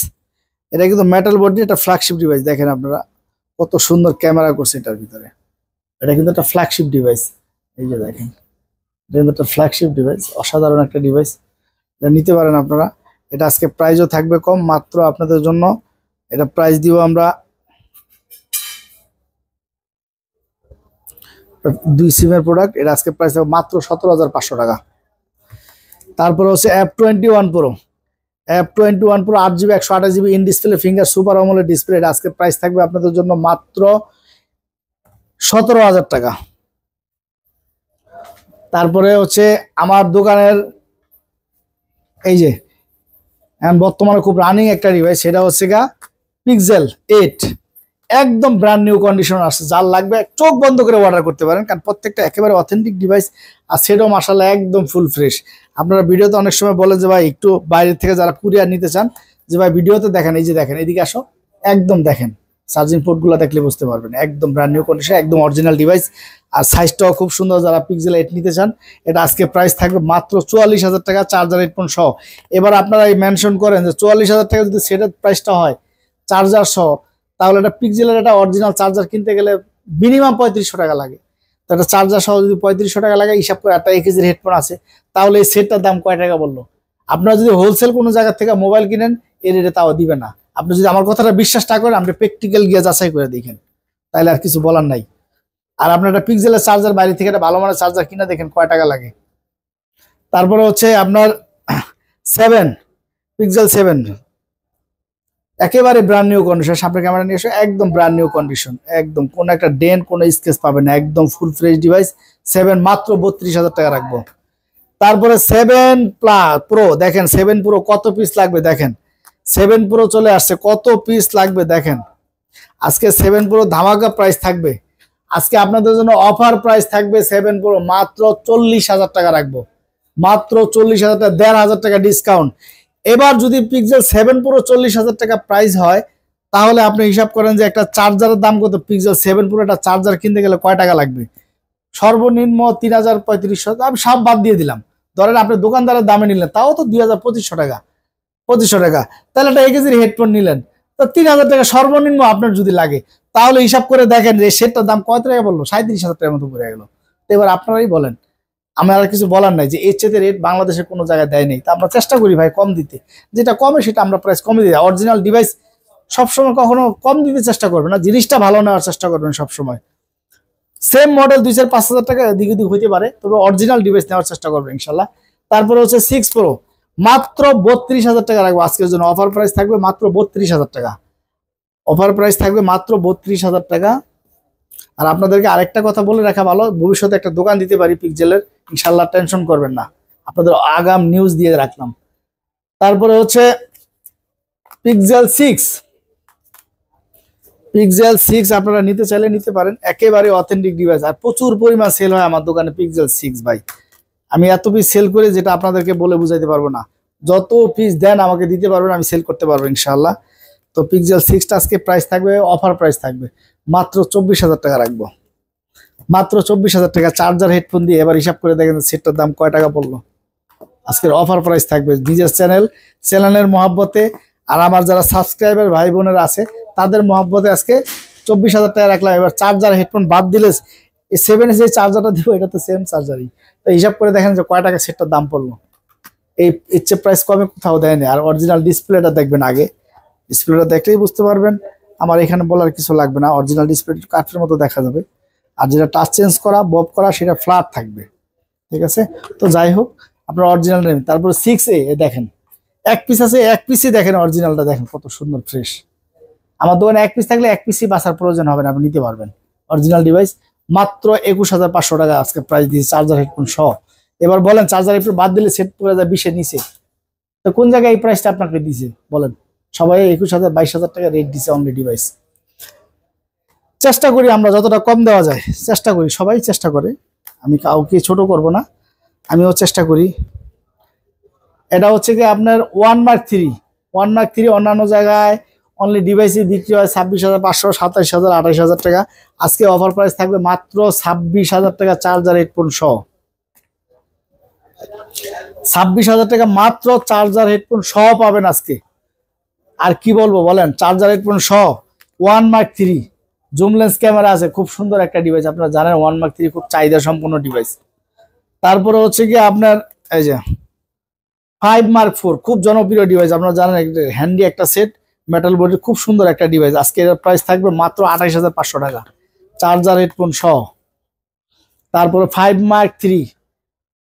[SPEAKER 1] এটা কিন্তু মেটাল বডি, একটা ফ্ল্যাগশিপ ডিভাইস। দেখেন আপনারা কত সুন্দর ক্যামেরা করছে এটার ভিতরে। এটা কিন্তু একটা ফ্ল্যাগশিপ ডিভাইস, এই যে দেখেন, এটা কিন্তু একটা ফ্ল্যাগশিপ ডিভাইস, অসাধারণ একটা ডিভাইস। এটা নিতে পারেন আপনারা। এটা আজকে প্রাইসও থাকবে কম, মাত্র আপনাদের জন্য এটা প্রাইস দিব আমরা 2 সিমের প্রোডাক্ট। এটা আজকে প্রাইস মাত্র 17,500 টাকা। তারপরে হচ্ছে F21 Pro 8GB 128GB in display finger super AMOLED display. এটা আজকে প্রাইস থাকবে আপনাদের জন্য মাত্র 17,000 টাকা। তারপরে হচ্ছে আমার দোকানের এই যে বর্তমানে খুব রানিং একটা ডিভাইস, সেটা হচ্ছে Pixel 8, একদম ব্র্যান্ড নিউ কন্ডিশন আসছে। যার লাগবে চোখ বন্ধ করে অর্ডার করতে পারেন, কারণ প্রত্যেকটা একেবারে অথেন্টিক ডিভাইস, আর সেটাও মাশাআল্লাহ একদম ফুল ফ্রেশ। আপনারা ভিডিওতে অনেক সময় বলে যে ভাই একটু বাইরে থেকে যারা কুরিয়ার নিতে চান, যে ভাই ভিডিওতে দেখেন, এই যে দেখেন, এদিকে আসো, একদম দেখেন চার্জিং পোর্টগুলো দেখলে বুঝতে পারবেন, একদম ব্র্যান্ড নিউ কন্ডিশন, একদম অরিজিনাল ডিভাইস। আর সাইজটাও খুব সুন্দর। যারা Pixel 8 নিতে চান, এটা আজকে প্রাইস থাকবে মাত্র 44,000 টাকা, চার্জার হেডফোন সহ। এবার আপনারা এই মেনশন করেন যে 44,000 টাকা যদি সেটার প্রাইসটা হয় চার্জার সহ, তাহলে এটা Pixel-এর একটা অরিজিনাল চার্জার কিনতে গেলে মিনিমাম 3500 টাকা লাগে। তো একটা চার্জার সহ যদি 3500 টাকা লাগে, হিসাব করে একটা 1 কেজির হেডফোন আছে, তাহলে এই সেটটার দাম কয় টাকা বললো? আপনারা যদি হোলসেল কোনো জায়গা থেকে মোবাইল কিনেন, এর রেটে তাও দিবে না। আপনি যদি আমার কথাটা বিশ্বাস না করেন, আপনি প্র্যাকটিক্যাল গিয়ে যাচাই করে দেখেন, তাহলে আর কিছু বলার নাই। আর আপনার একটা Pixel-এর চার্জার বাইরে থেকে একটা ভালো মানের চার্জার কিনে দেখেন কয় টাকা লাগে। তারপরে হচ্ছে আপনার Pixel 7 একেবারে ব্র্যান্ড নিউ কন্ডিশন, সামনে ক্যামেরা নিয়ে এসে একদম ব্র্যান্ড নিউ কন্ডিশন, একদম কোনো একটা ডেন্ট কোনো স্কেচ পাবেন না, একদম ফুল ফ্রেশ ডিভাইস। 7 মাত্র 32,000 টাকা রাখবো। তারপরে 7 Pro দেখেন, 7 Pro কত পিস লাগবে দেখেন, 7 Pro চলে আসছে, কত পিস লাগবে দেখেন। আজকে 7 Pro ধামাকা প্রাইস থাকবে, আজকে আপনাদের জন্য অফার প্রাইস থাকবে 7 Pro মাত্র 40,000 টাকা রাখবো, মাত্র 40,000 টাকা, 1,500 টাকা ডিসকাউন্ট। এবার যদি Pixel 7 Pro 40,000 টাকা প্রাইস হয়, তাহলে আপনি হিসাব করেন যে একটা চার্জারের দাম কত। Pixel 7 Pro একটা চার্জার কিনতে গেলে কয় টাকা লাগবে? সর্বনিম্ন 3,000-3,500, আমি সব বাদ দিয়ে দিলাম। ধরেন আপনি দোকানদারের দামে নিলেন, তাও তো 2,200-2,500 টাকা, 2,500 টাকা। তাহলে একটা 1 কেজির হেডফোন নিলেন, তো 3,000 টাকা সর্বনিম্ন আপনার যদি লাগে, তাহলে হিসাব করে দেখেন যে সেটটার দাম কত টাকা বললো, 37,000 টাকার মতো পড়ে গেল। তো এবার আপনারাই বলেন, আমার আর কিছু বলার নাই, যে এর চেয়ে রেট বাংলাদেশের কোনো জায়গায় দেয় নেই। তা আমরা চেষ্টা করি ভাই কম দিতে, যেটা কমে সেটা আমরা প্রাইস কমে দিই। অরিজিনাল ডিভাইস সবসময় কখনো কম দিতে চেষ্টা করবেন না, জিনিসটা ভালো নেওয়ার চেষ্টা করবেন সবসময়। সেম মডেল 2-5,000 টাকা এদিক ওদিক হইতে পারে, তবে অরিজিনাল ডিভাইস নেওয়ার চেষ্টা করবেন ইনশাল্লাহ। তারপরে হচ্ছে 6 Pro, মাত্র 32,000 টাকা রাখবো আজকের জন্য। অফার প্রাইস থাকবে মাত্র 32,000 টাকা। অফার প্রাইস থাকবে মাত্র 32,000 টাকা। আর আপনাদেরকে আরেকটা কথা বলে রাখা ভালো, ভবিষ্যতে একটা দোকান দিতে পারি পিক্সেলের, ইনশাল্লাহ টেনশন করবেন না, আপনাদের আগাম নিউজ দিয়ে রাখলাম। তারপরে হচ্ছে পিক্সেল 6 আপনারা নিতে চাইলে নিতে পারেন, একেবারে অথেন্টিক ডিভাইস। আর প্রচুর পরিমাণ সেল হয় আমার দোকানে পিক্সেল 6 ভাই। আমি এত পিস সেল করে যেটা আপনাদেরকে বলে বুঝাইতে পারবো না। যত পিস দেন আমাকে দিতে পারবেন, আমি সেল করতে পারবো ইনশাআল্লাহ। তো পিক্সেল 6টা আজকে প্রাইস থাকবে, অফার প্রাইস থাকবে মাত্র 24,000 টাকা রাখবো, মাত্র 24,000 টাকা। চার্জার হেডফোন দিয়ে এবার হিসাব করে দেখেন সেটটার দাম কয় টাকা পড়লো। আজকের অফার প্রাইস থাকবে নিজের চ্যানেলের মহব্বতে, আর আমার যারা সাবস্ক্রাইবার ভাই বোনেরা আছে তাদের মহব্বতে আজকে 24,000 টাকা রাখলাম। এবার চার্জার হেডফোন বাদ দিলে 7 যে চার্জারটা দিব এটা তো সেম চার্জারই। তো হিসাব করে দেখেন যে কয় টাকা সেটটার দাম পড়লো। এই ইচ্ছে প্রাইস কমে কোথাও দেয়নি। আর অরিজিনাল ডিসপ্লেটা দেখবেন আগে, ডিসপ্লেটা দেখলেই বুঝতে পারবেন, আমার এখানে বলার কিছু লাগবে না। অরিজিনাল ডিসপ্লে কাঠের মতো দেখা যাবে, আর যেটা টাচ চেঞ্জ করা বব করা সেটা ফ্ল্যাট থাকবে, ঠিক আছে। তো যাই হোক, আপনার অরিজিনাল নেবেন। তারপরে 6A দেখেন এক পিস আছে, এক পিসই দেখেন অরিজিনালটা দেখেন কত সুন্দর ফ্রেশ। আমার দোকানে এক পিস থাকলে এক পিসই বাঁচার প্রয়োজন হবে না, আপনি নিতে পারবেন অরিজিনাল ডিভাইস। মাত্র 21,500 টাকা আজকে প্রাইস দিয়েছে চার্জার হেডফোন সহ। এবার বলেন চার্জার হেডফোন বাদ দিলে সেট পড়ে যায় 20-এর নিচে, তো কোন জায়গায় এই প্রাইসটা আপনাকে দিয়েছে বলেন? সবাই 21,000 22,000 টাকা রেট দিছে অনলি ডিভাইস। চেষ্টা করি আমরা যতটা কম দেওয়া যায়, চেষ্টা করি, সবাই চেষ্টা করে, আমি কাউকে ছোট করব না, আমিও চেষ্টা করি। এটা হচ্ছে কি আপনার 1 Mark 3 অন্যান্য জায়গায় অনলি ডিভাইসে বিক্রি হয় 26,500, 27,000, 28,000 টাকা। আজকে অফার প্রাইস থাকবে মাত্র 26,000 টাকা চার্জার হেডফোন সহ। 26,000 টাকা মাত্র চার্জার হেডফোন সহ পাবেন আজকে। আর কি বলবো বলেন, চার্জার হেডফোন সহ 1 Mark 3 জুম লেন্স ক্যামেরা আছে, খুব সুন্দর একটা ডিভাইস। আপনারা জানেন 1 Mark 3 খুব চাহিদা সম্পন্ন ডিভাইস। তারপরে হচ্ছে কি আপনার এই যে 5 Mark 4 খুব জনপ্রিয় ডিভাইস, আপনারা জানেন হ্যান্ডি একটা সেট, মেটাল বডি, খুব সুন্দর একটা ডিভাইস। আজকে এর প্রাইস থাকবে মাত্র 28,500 টাকা চার্জার হেডফোন সহ। তারপরে 5 Mark 3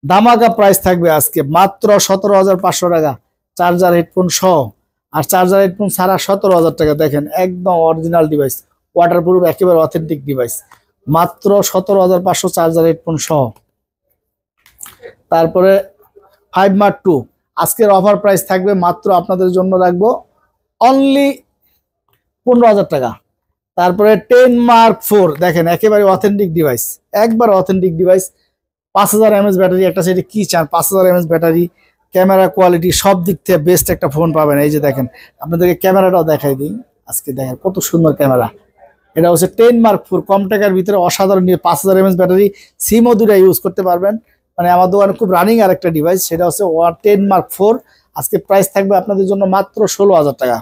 [SPEAKER 1] ধামাকা প্রাইস থাকবে আজকে মাত্র 17,500 টাকা চার্জার হেডফোন সহ। আর চার্জার হেডফোন ছাড়া 17,000 টাকা। দেখেন একদম অরিজিনাল ডিভাইস, ওয়াটারপ্রুফ, একেবারে অথেন্টিক ডিভাইস, মাত্র 17,500 চার্জার হেডফোন সহ। তারপরে 5 Mark 2 আজকের অফার প্রাইস থাকবে মাত্র আপনাদের জন্য রাখবো অনলি 15,000 টাকা। তারপরে 10 Mark 4 দেখেন একেবারে অথেন্টিক ডিভাইস, একবার অথেন্টিক ডিভাইস, 5,000 mAh ব্যাটারি, একটা সেটি কি চান, 5,000 mAh ব্যাটারি, ক্যামেরা কোয়ালিটি সব দিক থেকে বেস্ট একটা ফোন পাবেন। এই যে দেখেন, আপনাদেরকে ক্যামেরাটাও দেখাই দিই আজকে, দেখেন কত সুন্দর ক্যামেরা। এটা হচ্ছে 10 Mark 4, কম টাকার ভিতরে অসাধারণ, 5,000 mAh ব্যাটারি, সিমও দুটা ইউজ করতে পারবেন। মানে আমার দোকানে খুব রানিং আর একটা ডিভাইস, সেটা হচ্ছে 10 Mark 4। আজকে প্রাইস থাকবে আপনাদের জন্য মাত্র 16,000 টাকা।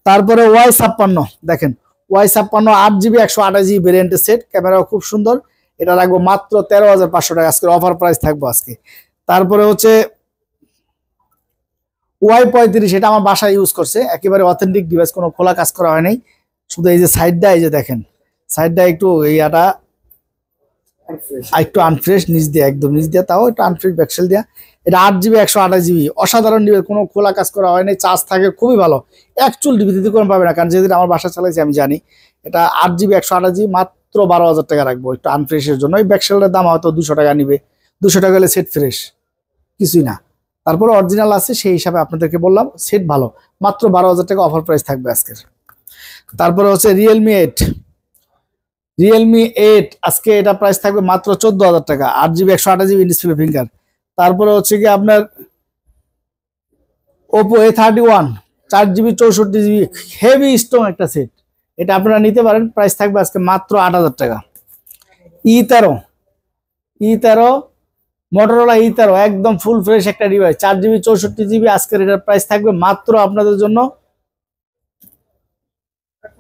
[SPEAKER 1] তারপরে Y56 দেখেন, Y56 8GB 128GB ভেরিয়েন্টের সেট, ক্যামেরাও খুব সুন্দর, এটা রাখবো মাত্র 13,500 টাকা আজকের অফার প্রাইস থাকবো আজকে। তারপরে হচ্ছে Y35, এটা আমার বাসায় ইউজ করছে, একেবারে অথেন্টিক ডিভাইস, কোনো খোলা কাজ করা হয় নাই, শুধু এই যে সাইডটা, এই যে দেখেন সাইডটা একটু এইটা একটু আনফ্রেশ, নিচ দিয়ে একদম নিচ দিয়ে, তাও একটু আনফ্রেশ ব্যাকসেল দিয়া। এটা 8GB 128GB অসাধারণ ডিভাইস, কোনো খোলা কাজ করা হয়নি, চার্জ থাকে খুবই ভালো, এক চুল ডিভিতে কোনো পাবে না, কারণ যেদিন আমার বাসা চালাইছি আমি জানি। এটা 8GB 128GB মাত্র 12,000 টাকা রাখবো একটু আনফ্রেশের জন্য। এই ব্যাকসেলটার দাম হয়তো 200 টাকা নিবে, 200 টাকা হলে সেট ফ্রেশ, কিছুই না। তারপরে অরিজিনাল আছে, সেই হিসাবে আপনাদেরকে বললাম সেট ভালো, মাত্র 12,000 টাকা অফার প্রাইস থাকবে আজকের। তারপরে হচ্ছে Realme 8 আজকে এটা প্রাইস থাকবে মাত্র 14,000 টাকা, 8GB 128GB ডিসপ্লে ফিঙ্গার। তারপরে হচ্ছে কি আপনার Oppo A31 4GB 64GB heavy strong একটা সেট, এটা আপনারা নিতে পারেন, প্রাইস থাকবে আজকে মাত্র 8,000 টাকা। E13 Motorola E13 একদম ফুল ফ্রেশ একটা ডিভাইস, 4GB 64GB, আজকের এটার প্রাইস থাকবে মাত্র আপনাদের জন্য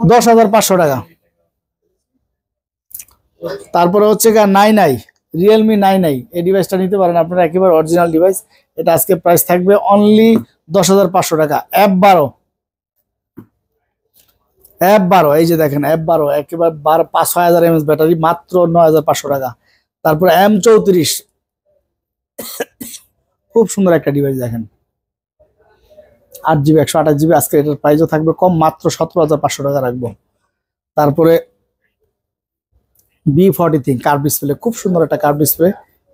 [SPEAKER 1] 10,500 টাকা। তারপরে হচ্ছে Realme 9i, এই ডিভাইসটা নিতে পারেন আপনারা, একেবারে অরিজিনাল ডিভাইস, এটা আজকে প্রাইস থাকবে অনলি 10,500 টাকা। F12 এই যে দেখেন F12 একেবারে 5-6000 mAh ব্যাটারি মাত্র 9500 টাকা। তারপর M34 খুব সুন্দর একটা ডিভাইস দেখেন 8GB 128GB আজকে এটার প্রাইসও থাকবে কম মাত্র 17500 টাকা রাখবো। তারপরে B40 কার্ভ ডিসপ্লে খুব সুন্দর একটা কার্ভ ডিসপ্লে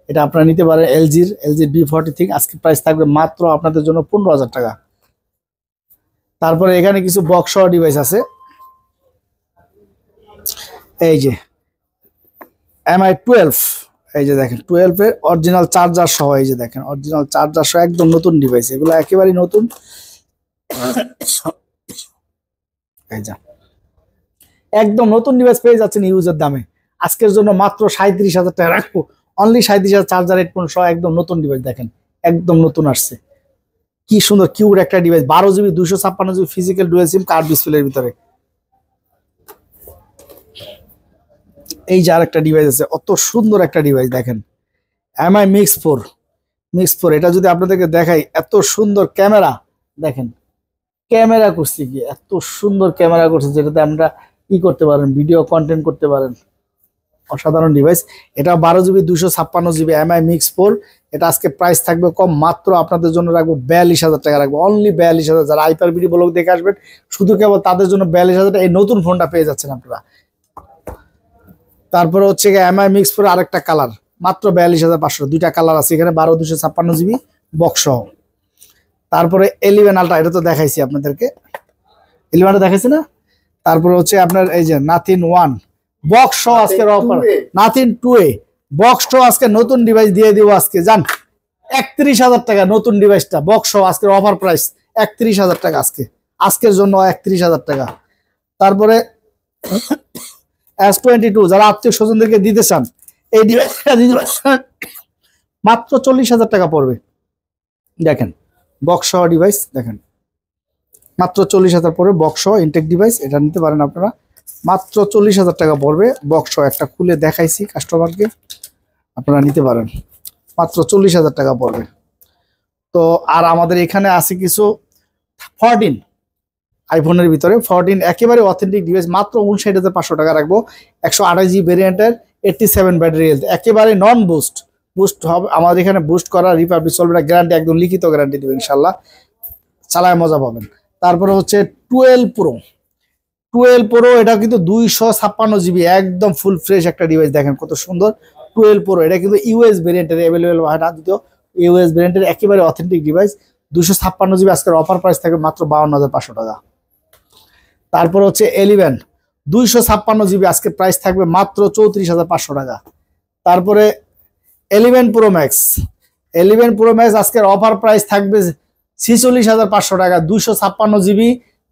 [SPEAKER 1] এটা আপনারা নিতে পারেন LGর B40 আজকে প্রাইস থাকবে মাত্র আপনাদের জন্য 15000 টাকা। তারপরে এখানে কিছু বক্স সহ ডিভাইস আছে এই যে MI12 এই যে দেখেন 12 এর অরিজিনাল চার্জার সহ এই যে দেখেন অরিজিনাল চার্জার সহ একদম নতুন ডিভাইস এগুলো একেবারেই নতুন এই যে একদম নতুন ডিভাইস পেয়ে যাচ্ছেন ইউজের দামে আজকের জন্য মাত্র 37000 টাকা রাখবো অনলি 37000 চার্জার হেডফোন সহ একদম নতুন ডিভাইস দেখেন একদম নতুন আসছে কি সুন্দর কিউট একটা device 12GB 256GB physical dual SIM curve ডিসপ্লের ভিতরে এই যে আরেকটা ডিভাইস আছে অত সুন্দর একটা ডিভাইস দেখেন MI Mix 4 এটা যদি আপনাদেরকে দেখাই এত সুন্দর ক্যামেরা দেখেন ক্যামেরা করছে কি এত সুন্দর ক্যামেরা করছে যেটাতে আমরা কি করতে পারেন ভিডিও কন্টেন্ট করতে পারেন অসাধারণ ডিভাইস এটা 12GB 256GB MI Mix 4 এটা আজকে প্রাইস থাকবে কম মাত্র আপনাদের জন্য রাখবো 42000 টাকা রাখবো অনলি 42000 যারা আইপার ভিডিও ব্লগ দেখে আসবেন শুধু কেবল তাদের জন্য 42000 এই নতুন ফোনটা পেয়ে যাচ্ছেন আপনারা। তারপরে হচ্ছে MI Mix 4 আরেকটা কালার মাত্র 42500 দুইটা কালার আছে এখানে 12256GB বক্স সহ। তারপরে 11 আলট্রা এটা তো দেখাইছি আপনাদেরকে 11 দেখাইছি না। তারপরে হচ্ছে আপনার এই যে নাথিং 1 বক্স সহ আজকের অফার নাথিং 2A বক্স সহ আজকে নতুন ডিভাইস দিয়ে দিব আজকে জান 31000 টাকা নতুন ডিভাইসটা বক্স সহ আজকের অফার প্রাইস 31000 টাকা আজকের জন্য 31000 টাকা। তারপরে S22 যারা আত্মীয় স্বজনদেরকে দিতে চান এই ডিভাইসটা দিতে মাত্র 40000 টাকা পড়বে দেখেন বক্স সহ ডিভাইস দেখেন মাত্র 40000 পড়বে বক্স সহ ইনটেক ডিভাইস এটা নিতে পারেন আপনারা মাত্র 40000 টাকা পড়বে বক্স সহ একটা খুলে দেখাইছি কাস্টমারকে আপনারা নিতে পারেন মাত্র 40000 টাকা পড়বে। তো আর আমাদের এখানে আছে কিছু 14 আইফোনের ভিতরে 14 একেবারে অথেন্টিক ডিভাইস মাত্র 59500 টাকা রাখবো 128GB ভেরিয়েন্টের 87 ব্যাটারি হেলথ একেবারে নন বুস্ট হবে আমাদের এখানে বুস্ট করা রিপাবলিক চলবে না গ্যারান্টি একদম লিখিত গ্যারান্টি দেবে ইনশাল্লাহ চালায় মজা পাবেন। তারপরে হচ্ছে 12 Pro এটা কিন্তু 256GB একদম ফুল ফ্রেশ একটা ডিভাইস দেখেন কত সুন্দর 12 Pro এটা কিন্তু ইউএস ভেরিয়েন্টের অ্যাভেলেবল হয় না যদিও ইউএস ভেরিয়েন্টের একেবারে অথেন্টিক ডিভাইস 256GB আজকের অফার প্রাইস থাকে মাত্র 52500 টাকা। তারপর হচ্ছে 11 256GB আজকে প্রাইস থাকবে মাত্র 34500 টাকা। তারপরে 11 Pro Max আজকের অফার প্রাইস থাকবে 46500 টাকা 256GB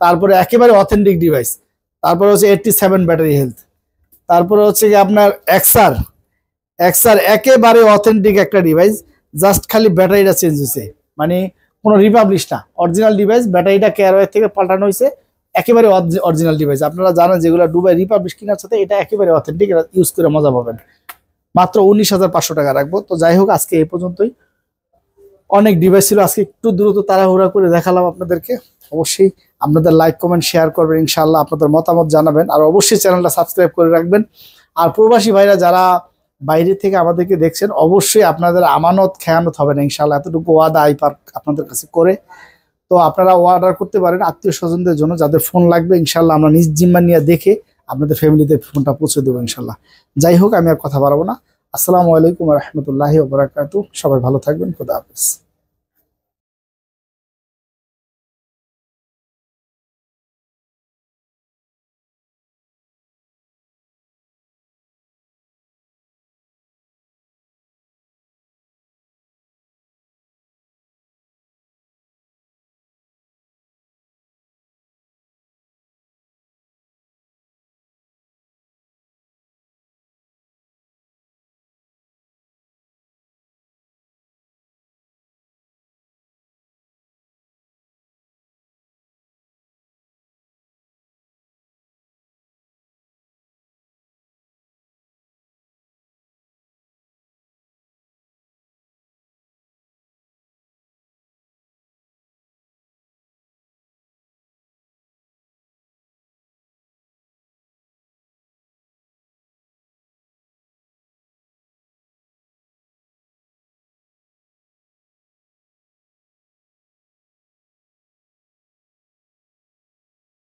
[SPEAKER 1] তারপরে একেবারে অথেন্টিক ডিভাইস। তারপরে হচ্ছে 87 ব্যাটারি হেলথ। তারপরে হচ্ছে কি আপনার XR একেবারে অথেন্টিক একটা ডিভাইস জাস্ট খালি ব্যাটারিটা চেঞ্জ হয়েছে মানে কোনো রিপাবলিশ না অরিজিনাল ডিভাইস ব্যাটারিটা কেয়ারওয়্যার থেকে পাল্টানো হয়েছে একেবারে অরিজিনাল ডিভাইস আপনারা জানেন যেগুলো দুবাই রিপাবলিশ কেনার সাথে এটা একেবারে অথেন্টিক ইউজ করে মজা পাবেন মাত্র 19500 টাকা রাখবো। তো যাই হোক আজকে এই পর্যন্তই অনেক ডিভাইস ছিল আজকে একটু দ্রুত তাড়াহুড়া করে দেখালাম আপনাদেরকে অবশ্যই আপনাদের লাইক কমেন্ট শেয়ার করবেন ইনশাআল্লাহ আপনাদের মতামত জানাবেন আর অবশ্যই চ্যানেলটা সাবস্ক্রাইব করে রাখবেন। আর প্রবাসী ভাইরা যারা বাইরে থেকে আমাদেরকে দেখছেন অবশ্যই আপনাদের আমানত খেয়ানত হবে না ইনশাআল্লাহ এতটুকু ওয়াদা আইপার আপনাদের কাছে করে তো আপনারা অর্ডার করতে পারেন আত্মীয় স্বজনদের জন্য যাদের ফোন লাগবে ইনশাআল্লাহ আমরা নিজ জিম্মা নিয়ে দেখে আপনাদের ফ্যামিলিতে ফোনটা পৌঁছে দেবো ইনশাআল্লাহ। যাই হোক আমি আর কথা বাড়াবো না। আসসালামু আলাইকুম ওয়া রাহমাতুল্লাহি ওয়া বারাকাতুহু সবাই ভালো থাকবেন খোদা হাফেজ।